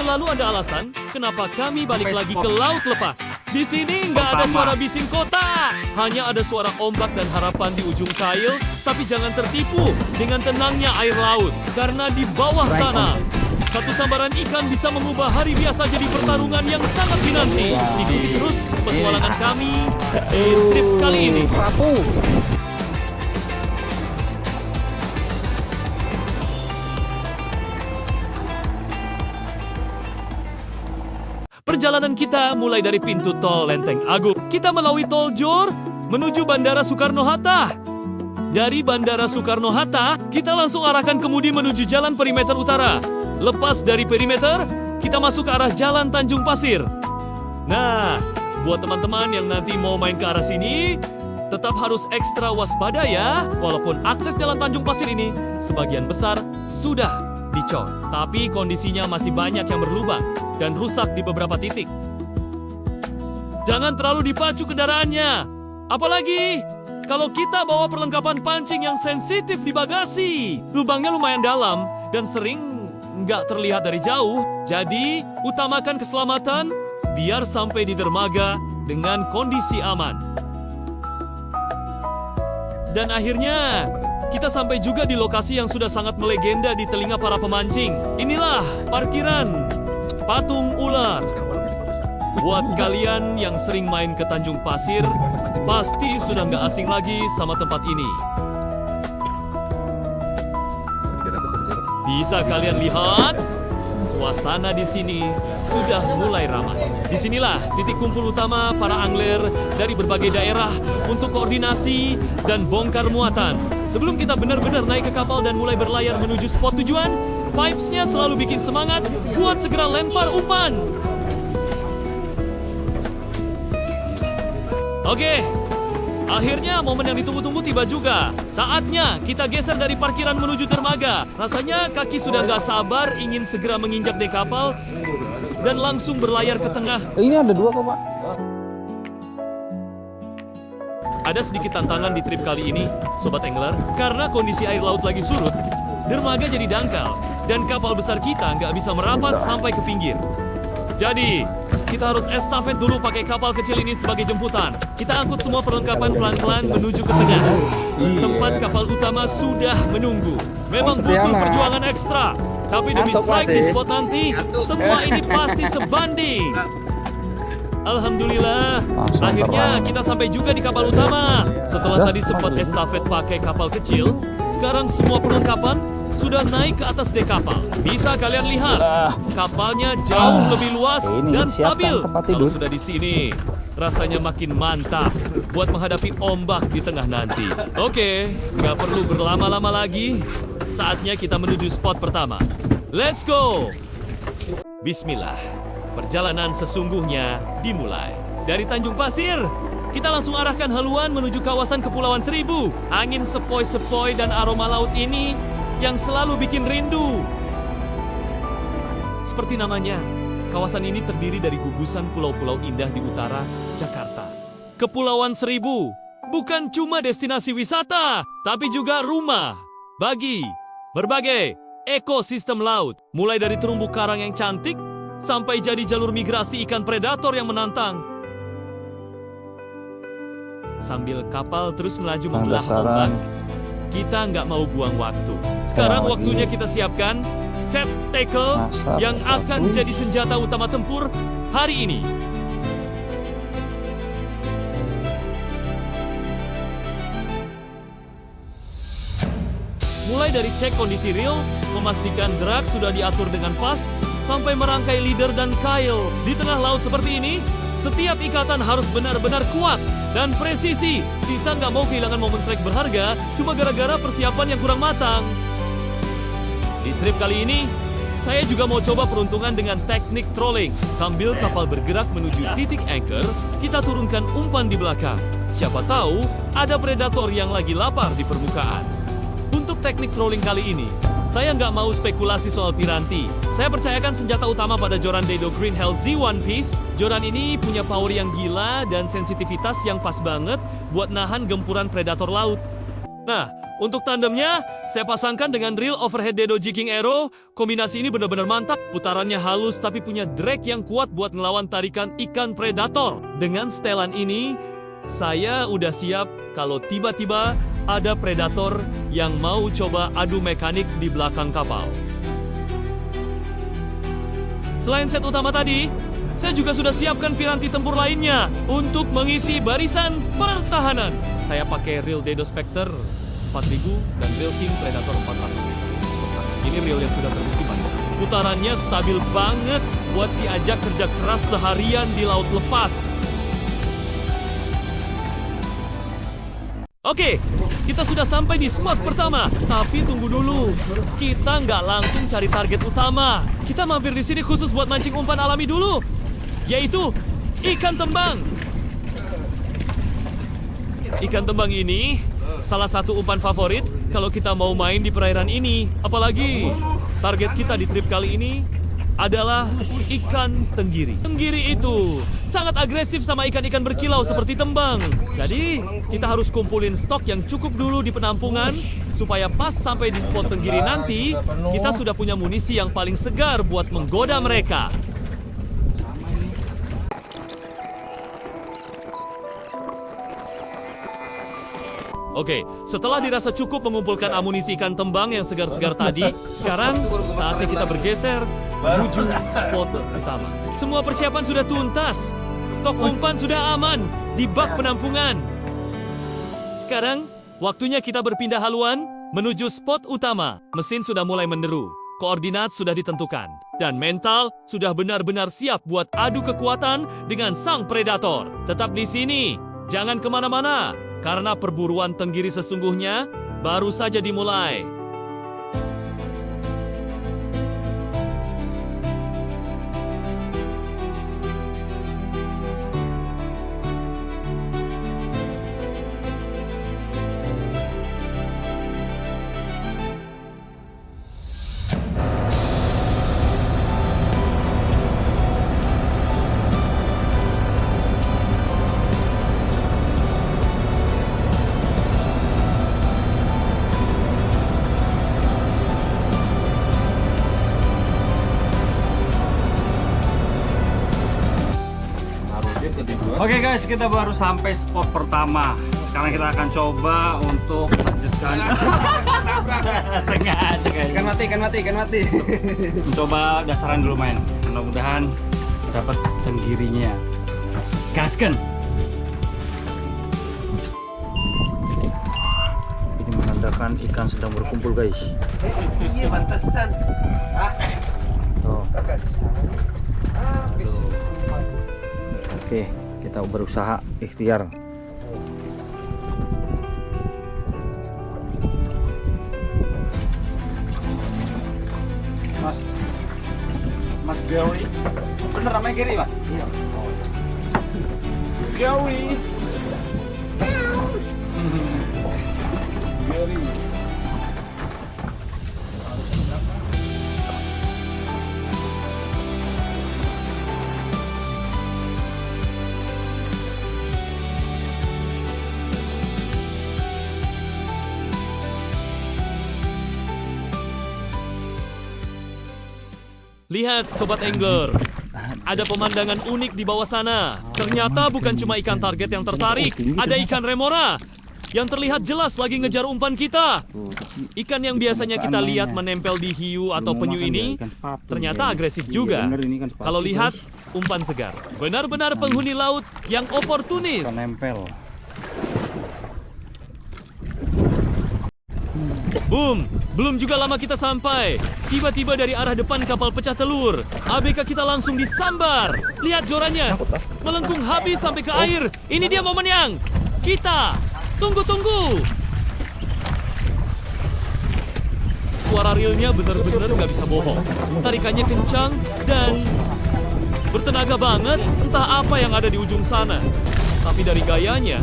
Selalu ada alasan kenapa kami balik lagi ke laut lepas. Di sini nggak ada suara bising kota, hanya ada suara ombak dan harapan di ujung kail. Tapi jangan tertipu dengan tenangnya air laut, karena di bawah sana satu sambaran ikan bisa mengubah hari biasa jadi pertarungan yang sangat dinanti. Ikuti terus petualangan kami di trip kali ini. Perjalanan kita mulai dari pintu tol Lenteng Agung. Kita melalui tol Jor menuju Bandara Soekarno-Hatta. Dari Bandara Soekarno-Hatta, kita langsung arahkan kemudi menuju Jalan Perimeter Utara. Lepas dari perimeter, kita masuk ke arah Jalan Tanjung Pasir. Nah, buat teman-teman yang nanti mau main ke arah sini, tetap harus ekstra waspada ya. Walaupun akses Jalan Tanjung Pasir ini sebagian besar sudah dicor, tapi kondisinya masih banyak yang berlubang dan rusak di beberapa titik. Jangan terlalu dipacu kendaraannya. Apalagi kalau kita bawa perlengkapan pancing yang sensitif di bagasi. Lubangnya lumayan dalam dan sering nggak terlihat dari jauh. Jadi, utamakan keselamatan biar sampai di dermaga dengan kondisi aman. Dan akhirnya, kita sampai juga di lokasi yang sudah sangat melegenda di telinga para pemancing. Inilah parkiran Patung Ular. Buat kalian yang sering main ke Tanjung Pasir, pasti sudah nggak asing lagi sama tempat ini. Bisa kalian lihat, suasana di sini sudah mulai ramai. Disinilah titik kumpul utama para angler dari berbagai daerah untuk koordinasi dan bongkar muatan. Sebelum kita benar-benar naik ke kapal dan mulai berlayar menuju spot tujuan, vibes-nya selalu bikin semangat buat segera lempar umpan. Oke, akhirnya momen yang ditunggu-tunggu tiba juga. Saatnya kita geser dari parkiran menuju dermaga. Rasanya kaki sudah nggak sabar ingin segera menginjak dek kapal dan langsung berlayar ke tengah. Ini ada 2 kok, Pak. Ada sedikit tantangan di trip kali ini, Sobat Angler, karena kondisi air laut lagi surut, dermaga jadi dangkal, dan kapal besar kita nggak bisa merapat sampai ke pinggir. Jadi, kita harus estafet dulu pakai kapal kecil ini sebagai jemputan. Kita angkut semua perlengkapan pelan-pelan menuju ke tengah. Tempat kapal utama sudah menunggu. Memang butuh perjuangan ekstra, tapi demi strike di spot nanti, semua ini pasti sebanding. Alhamdulillah, akhirnya kita sampai juga di kapal utama. Setelah tadi sempat estafet pakai kapal kecil, sekarang semua perlengkapan sudah naik ke atas dek kapal. Bisa kalian lihat, kapalnya jauh lebih luas dan stabil. Kalau sudah di sini, rasanya makin mantap buat menghadapi ombak di tengah nanti. Oke, nggak perlu berlama-lama lagi. Saatnya kita menuju spot pertama. Let's go! Bismillah. Perjalanan sesungguhnya dimulai. Dari Tanjung Pasir, kita langsung arahkan haluan menuju kawasan Kepulauan Seribu. Angin sepoi-sepoi dan aroma laut ini yang selalu bikin rindu. Seperti namanya, kawasan ini terdiri dari gugusan pulau-pulau indah di utara Jakarta. Kepulauan Seribu bukan cuma destinasi wisata, tapi juga rumah bagi berbagai ekosistem laut. Mulai dari terumbu karang yang cantik, sampai jadi jalur migrasi ikan predator yang menantang. Sambil kapal terus melaju membelah ombak, kita nggak mau buang waktu. Sekarang waktunya kita siapkan set tackle yang akan jadi senjata utama tempur hari ini. Mulai dari cek kondisi reel, memastikan drag sudah diatur dengan pas, sampai merangkai leader dan kail. Di tengah laut seperti ini, setiap ikatan harus benar-benar kuat dan presisi. Kita nggak mau kehilangan momen strike berharga cuma gara-gara persiapan yang kurang matang. Di trip kali ini, saya juga mau coba peruntungan dengan teknik trolling. Sambil kapal bergerak menuju titik anchor, kita turunkan umpan di belakang. Siapa tahu ada predator yang lagi lapar di permukaan. Untuk teknik trolling kali ini, saya nggak mau spekulasi soal piranti. Saya percayakan senjata utama pada joran Daido Green Hell Z One Piece. Joran ini punya power yang gila dan sensitivitas yang pas banget buat nahan gempuran predator laut. Nah, Untuk tandemnya, saya pasangkan dengan reel overhead Dedo Jigging Arrow. Kombinasi ini benar-benar mantap. Putarannya halus tapi punya drag yang kuat buat ngelawan tarikan ikan predator. Dengan setelan ini, saya udah siap kalau tiba-tiba ada predator yang mau coba adu mekanik di belakang kapal. Selain set utama tadi, saya juga sudah siapkan piranti tempur lainnya untuk mengisi barisan pertahanan. Saya pakai reel Dedo Spectre 4000 dan reel King Predator 400 misalnya. Ini reel yang sudah terbukti mantap. Putarannya stabil banget buat diajak kerja keras seharian di laut lepas. Oke, kita sudah sampai di spot pertama. Tapi tunggu dulu, kita nggak langsung cari target utama. Kita mampir di sini khusus buat mancing umpan alami dulu, yaitu ikan tembang. Ikan tembang ini salah satu umpan favorit kalau kita mau main di perairan ini. Apalagi target kita di trip kali ini adalah ikan tenggiri. Tenggiri itu sangat agresif sama ikan-ikan berkilau seperti tembang. Jadi kita harus kumpulin stok yang cukup dulu di penampungan supaya pas sampai di spot tenggiri nanti kita sudah punya munisi yang paling segar buat menggoda mereka. Oke, setelah dirasa cukup mengumpulkan amunisi ikan tembang yang segar-segar tadi, sekarang saatnya kita bergeser menuju spot utama. Semua persiapan sudah tuntas. Stok umpan sudah aman di bak penampungan. Sekarang, waktunya kita berpindah haluan menuju spot utama. Mesin sudah mulai menderu, koordinat sudah ditentukan, dan mental sudah benar-benar siap buat adu kekuatan dengan sang predator. Tetap di sini, jangan kemana-mana. Karena perburuan tenggiri sesungguhnya baru saja dimulai. Oke guys, kita baru sampai spot pertama. Sekarang kita akan coba untuk lanjutkan. Sengaja guys. Ikan mati. Mencoba dasaran dulu main. Mudah-mudahan dapat tenggirinya. Gaskan. Ini menandakan ikan sedang berkumpul guys. Iya, pantesan. Tuh. Habis. Oke, kita berusaha ikhtiar. Mas Gary, bener namanya Gary mas? Iya. Gary. Gary. Lihat Sobat Angler, ada pemandangan unik di bawah sana. Ternyata bukan cuma ikan target yang tertarik, ada ikan remora yang terlihat jelas lagi ngejar umpan kita. Ikan yang biasanya kita lihat menempel di hiu atau penyu ini ternyata agresif juga. Kalau lihat umpan segar, benar-benar penghuni laut yang oportunis. Nempel. Boom! Belum juga lama kita sampai. Tiba-tiba dari arah depan kapal pecah telur. ABK kita langsung disambar. Lihat jorannya. Melengkung habis sampai ke air. Ini dia momen yang kita tunggu-tunggu. Suara reelnya bener-bener gak bisa bohong. Tarikannya kencang dan bertenaga banget. Entah apa yang ada di ujung sana. Tapi dari gayanya,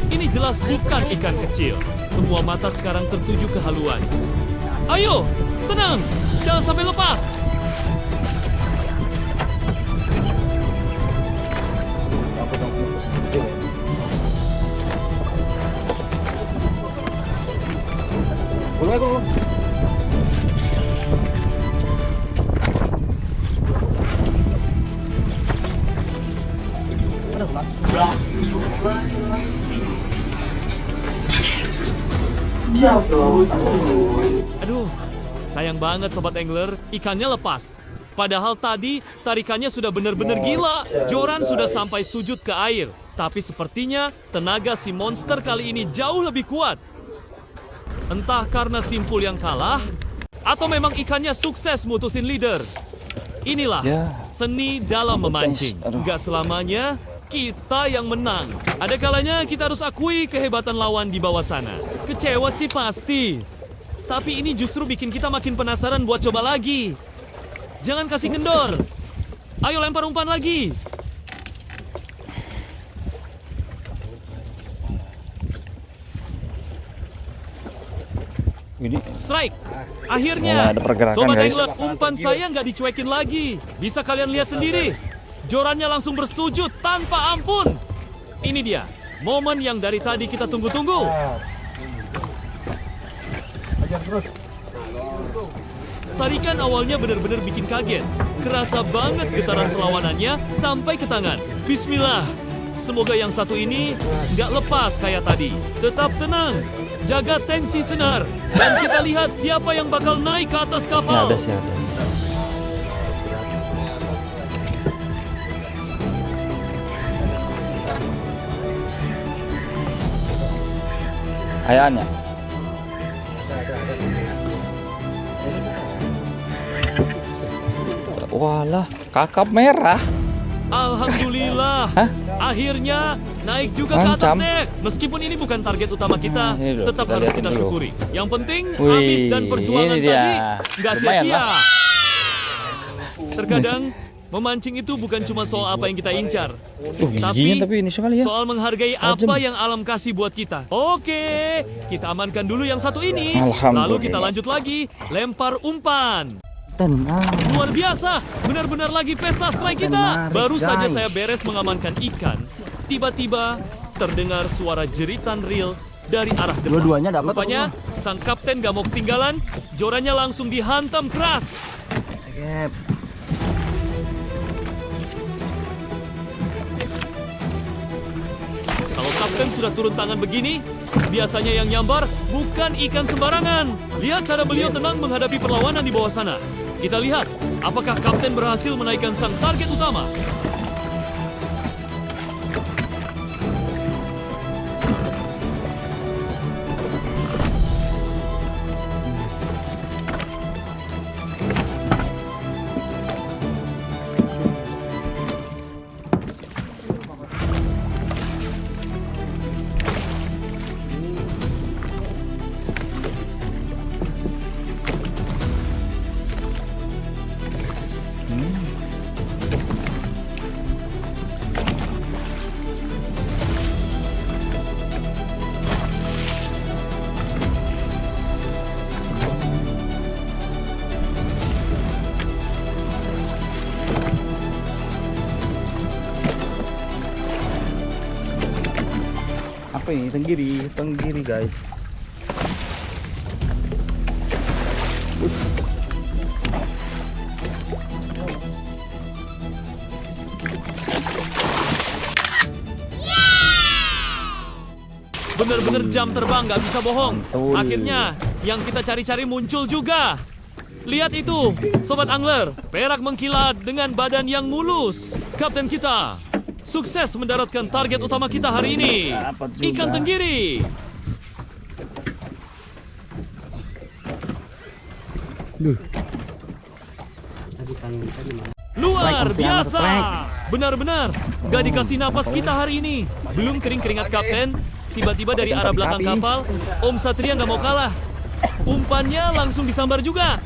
ini jelas bukan ikan kecil. Semua mata sekarang tertuju ke haluan. Ayo, tenang, jangan sampai lepas. Aduh, sayang banget Sobat Angler, ikannya lepas. Padahal tadi tarikannya sudah benar-benar gila. Joran sudah sampai sujud ke air. Tapi sepertinya tenaga si monster kali ini jauh lebih kuat. Entah karena simpul yang kalah, atau memang ikannya sukses mutusin leader. Inilah seni dalam memancing. Gak selamanya kita yang menang. Ada kalanya kita harus akui kehebatan lawan di bawah sana. Kecewa sih pasti. Tapi ini justru bikin kita makin penasaran buat coba lagi. Jangan kasih kendor. Ayo lempar umpan lagi. Ini Strike. Akhirnya, ada pergerakan, Sobat guys. Angler, umpan saya nggak dicuekin lagi. Bisa kalian lihat sendiri. Jorannya langsung bersujud tanpa ampun. Ini dia, momen yang dari tadi kita tunggu-tunggu. Tarikan awalnya benar-benar bikin kaget. Kerasa banget getaran perlawanannya sampai ke tangan. Bismillah. Semoga yang satu ini nggak lepas kayak tadi. Tetap tenang. Jaga tensi senar. Dan kita lihat siapa yang bakal naik ke atas kapal. ada sih ada. Ayahnya. Walah, kakap merah. Alhamdulillah. Hah? Akhirnya naik juga ke atas Ancam. dek. Meskipun ini bukan target utama kita, Ini dulu, tetap kita harus lihat kita dulu. syukuri. Yang penting, Wih, habis dan perjuangan ini dia. tadi nggak Lumayan sia-sia. lah. Terkadang memancing itu bukan cuma soal apa yang kita incar, Giginya tapi ini sekali ya. soal menghargai apa yang alam kasih buat kita. Oke, kita amankan dulu yang satu ini. Alhamdulillah. Lalu kita lanjut lagi, lempar umpan. Tenang. Luar biasa, benar-benar lagi pesta strike kita. Menarik, Baru saja guys. saya beres mengamankan ikan, tiba-tiba terdengar suara jeritan reel dari arah depan. Dua-duanya dapat Rupanya sang kapten gak mau ketinggalan, jorannya langsung dihantam keras. Cekep. Kalau kapten sudah turun tangan begini, biasanya yang nyambar bukan ikan sembarangan. Lihat cara beliau tenang menghadapi perlawanan di bawah sana. Kita lihat, apakah kapten berhasil menaikkan sang target utama. Apa ini? Tenggiri, tenggiri guys. Bener-bener jam terbang, nggak bisa bohong. Mantul. Akhirnya, yang kita cari-cari muncul juga. Lihat itu, Sobat Angler. Perak mengkilat dengan badan yang mulus. Kapten kita sukses mendaratkan target utama kita hari ini. Dapat juga. Ikan tenggiri. Luar Strike, biasa. strike. Benar-benar, gak dikasih napas kita hari ini. Belum kering keringat kapten. Tiba-tiba dari arah belakang kapal, Om Satria nggak mau kalah. Umpannya langsung disambar juga.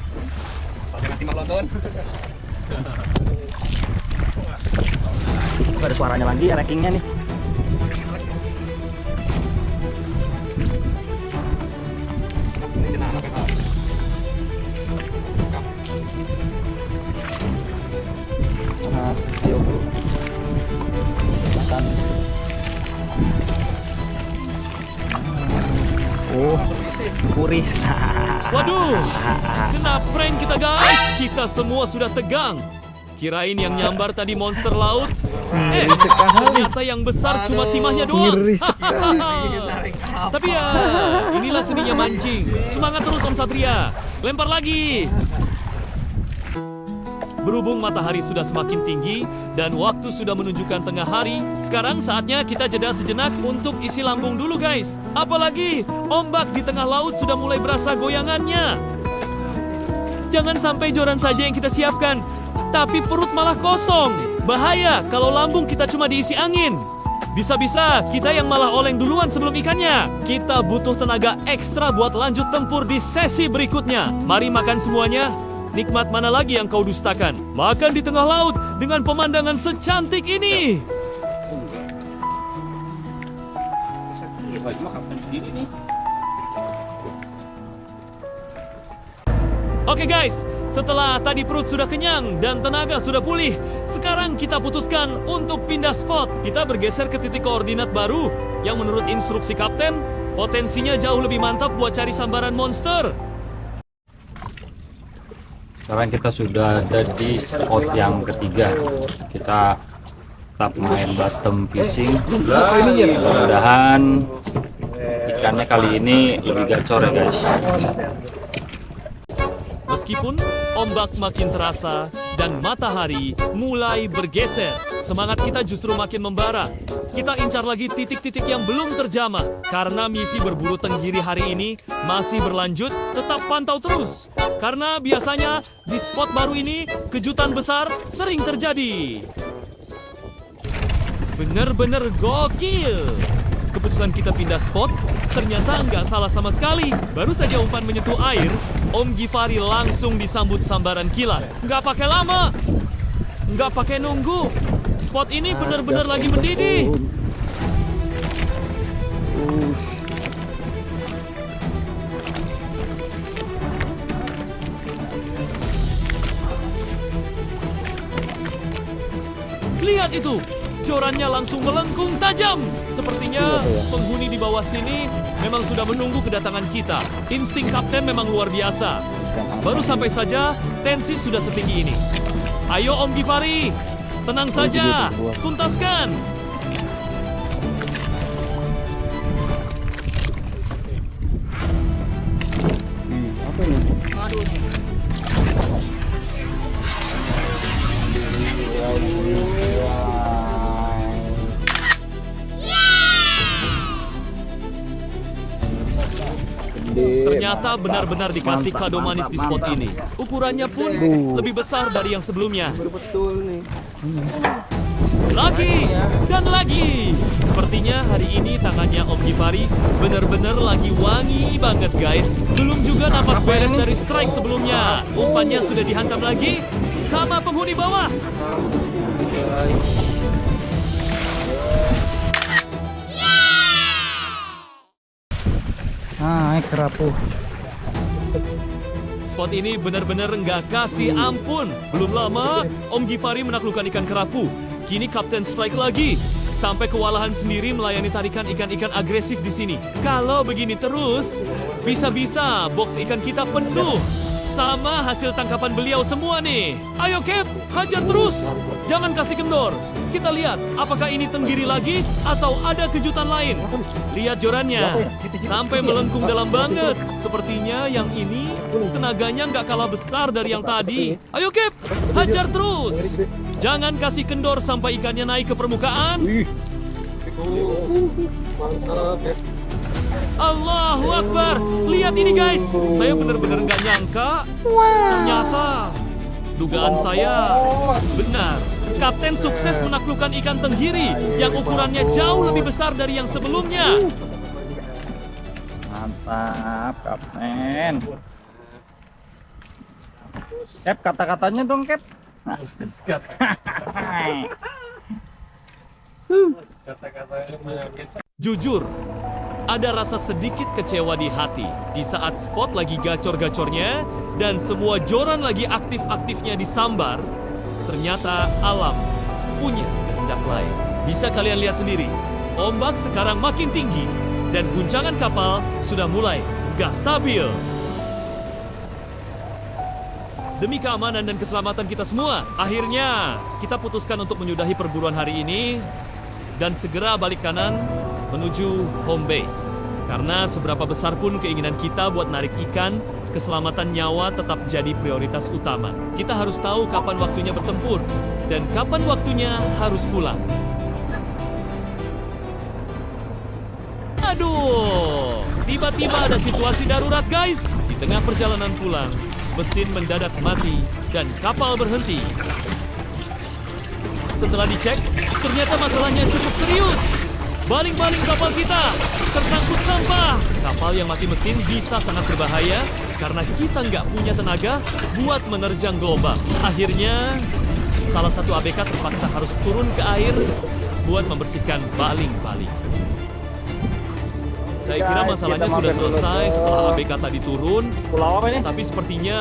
Ada suaranya lagi ya, rackingnya nih. Ayo bro. Makan. Oh, kuris. Waduh, kena prank kita guys. Kita semua sudah tegang. Kirain yang nyambar tadi monster laut. Ternyata yang besar cuma timahnya doang. Tapi ya, inilah seninya mancing. Semangat terus Om Satria. Lempar lagi. Berhubung matahari sudah semakin tinggi dan waktu sudah menunjukkan tengah hari, sekarang saatnya kita jeda sejenak untuk isi lambung dulu guys. Apalagi ombak di tengah laut sudah mulai berasa goyangannya. Jangan sampai joran saja yang kita siapkan, tapi perut malah kosong. Bahaya kalau lambung kita cuma diisi angin. Bisa-bisa kita yang malah oleng duluan sebelum ikannya. Kita butuh tenaga ekstra buat lanjut tempur di sesi berikutnya. Mari makan semuanya. Nikmat mana lagi yang kau dustakan? Makan di tengah laut dengan pemandangan secantik ini. Oke guys, setelah tadi perut sudah kenyang dan tenaga sudah pulih, sekarang kita putuskan untuk pindah spot. Kita bergeser ke titik koordinat baru yang menurut instruksi kapten, potensinya jauh lebih mantap buat cari sambaran monster. Sekarang kita sudah ada di spot yang ketiga. Kita tetap main bottom fishing. Mudah-mudahan ikannya kali ini lebih gacor ya guys. Meskipun ombak makin terasa dan matahari mulai bergeser, semangat kita justru makin membara. Kita incar lagi titik-titik yang belum terjamah. Karena misi berburu tenggiri hari ini masih berlanjut, tetap pantau terus. Karena biasanya di spot baru ini, kejutan besar sering terjadi. Bener-bener gokil. Keputusan kita pindah spot ternyata nggak salah sama sekali. Baru saja umpan menyentuh air, Om Givari langsung disambut sambaran kilat. Nggak pakai lama, nggak pakai nunggu. Spot ini bener-bener lagi mendidih. Lihat itu, jorannya langsung melengkung tajam. Sepertinya penghuni di bawah sini memang sudah menunggu kedatangan kita. Insting kapten memang luar biasa. Baru sampai saja, tensi sudah setinggi ini. Ayo Om Givari, tenang saja, tuntaskan. Apa ini? Ternyata benar-benar dikasih kado manis di spot ini. Ukurannya pun lebih besar dari yang sebelumnya. Betul nih. Lagi dan lagi. Sepertinya hari ini tangannya Om Givari benar-benar lagi wangi banget guys. Belum juga napas beres dari strike sebelumnya. Umpannya sudah dihantam lagi sama penghuni bawah. Kerapu. Spot ini benar-benar nggak kasih ampun. Belum lama, Om Givari menaklukkan ikan kerapu. Kini Kapten strike lagi. Sampai kewalahan sendiri melayani tarikan ikan-ikan agresif di sini. Kalau begini terus, bisa-bisa box ikan kita penuh sama hasil tangkapan beliau semua nih. Ayo Cap, hajar terus. Jangan kasih kendor. Kita lihat apakah ini tenggiri lagi atau ada kejutan lain. Lihat jorannya, sampai melengkung dalam banget. Sepertinya yang ini tenaganya nggak kalah besar dari yang tadi. Ayo Cap, hajar terus. Jangan kasih kendor sampai ikannya naik ke permukaan. Allahu Akbar. Lihat ini guys, saya benar-benar nggak nyangka. Ternyata dugaan saya benar. Kapten sukses menaklukkan ikan tenggiri yang ukurannya jauh lebih besar dari yang sebelumnya. Mantap, Kapten. Cap, kata-katanya dong, Cap. Jujur, ada rasa sedikit kecewa di hati di saat spot lagi gacor-gacornya dan semua joran lagi aktif-aktifnya disambar. Ternyata alam punya kehendak lain. Bisa kalian lihat sendiri, ombak sekarang makin tinggi dan guncangan kapal sudah mulai gak stabil. Demi keamanan dan keselamatan kita semua, akhirnya kita putuskan untuk menyudahi perburuan hari ini dan segera balik kanan menuju home base. Karena seberapa besar pun keinginan kita buat narik ikan, keselamatan nyawa tetap jadi prioritas utama. Kita harus tahu kapan waktunya bertempur dan kapan waktunya harus pulang. Aduh, tiba-tiba ada situasi darurat guys. Di tengah perjalanan pulang, mesin mendadak mati dan kapal berhenti. Setelah dicek, ternyata masalahnya cukup serius. Baling-baling kapal kita tersangkut sampah. Kapal yang mati mesin bisa sangat berbahaya karena kita nggak punya tenaga buat menerjang gelombang. Akhirnya, salah satu ABK terpaksa harus turun ke air buat membersihkan baling-baling. Saya kira masalahnya sudah selesai setelah ABK tadi turun, Pulau apa ini? tapi sepertinya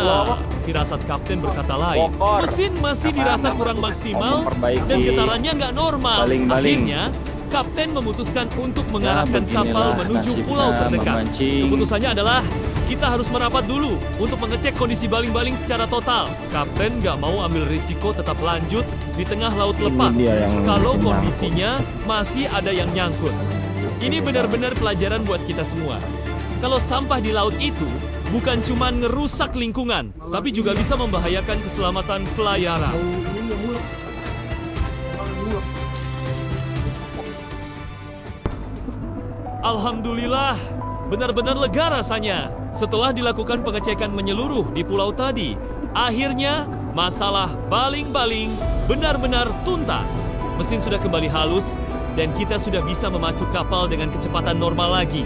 firasat kapten berkata lain. Bokor. Mesin masih dirasa kurang maksimal memperbaiki dan getarannya nggak normal. baling-baling. Akhirnya, kapten memutuskan untuk mengarahkan beginilah kapal menuju nasibnya pulau terdekat. memancing. Keputusannya adalah kita harus merapat dulu untuk mengecek kondisi baling-baling secara total. Kapten nggak mau ambil risiko tetap lanjut di tengah laut lepas dia yang kalau nyangkut. kondisinya masih ada yang nyangkut. Ini benar-benar pelajaran buat kita semua. Kalau sampah di laut itu bukan cuma ngerusak lingkungan, tapi juga bisa membahayakan keselamatan pelayaran. Alhamdulillah, benar-benar lega rasanya. Setelah dilakukan pengecekan menyeluruh di pulau tadi, akhirnya masalah baling-baling benar-benar tuntas. Mesin sudah kembali halus dan kita sudah bisa memacu kapal dengan kecepatan normal lagi.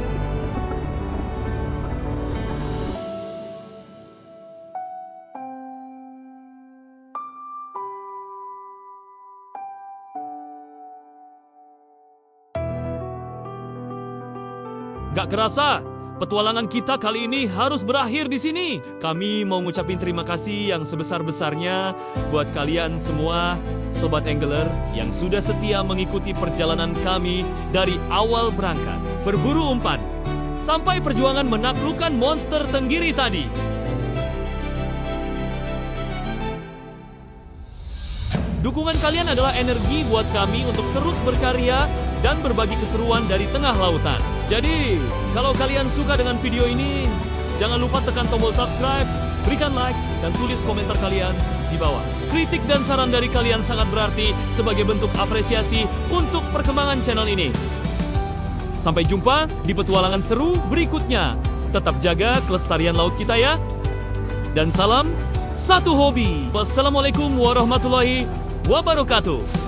Gak kerasa, petualangan kita kali ini harus berakhir di sini. Kami mau ngucapin terima kasih yang sebesar-besarnya buat kalian semua, Sobat Angler, yang sudah setia mengikuti perjalanan kami dari awal berangkat, berburu umpan, sampai perjuangan menaklukkan monster tenggiri tadi. Dukungan kalian adalah energi buat kami untuk terus berkarya dan berbagi keseruan dari tengah lautan. Jadi, kalau kalian suka dengan video ini, jangan lupa tekan tombol subscribe, berikan like, dan tulis komentar kalian di bawah. Kritik dan saran dari kalian sangat berarti sebagai bentuk apresiasi untuk perkembangan channel ini. Sampai jumpa di petualangan seru berikutnya. Tetap jaga kelestarian laut kita ya. Dan salam satu hobi. Wassalamualaikum warahmatullahi wabarakatuh.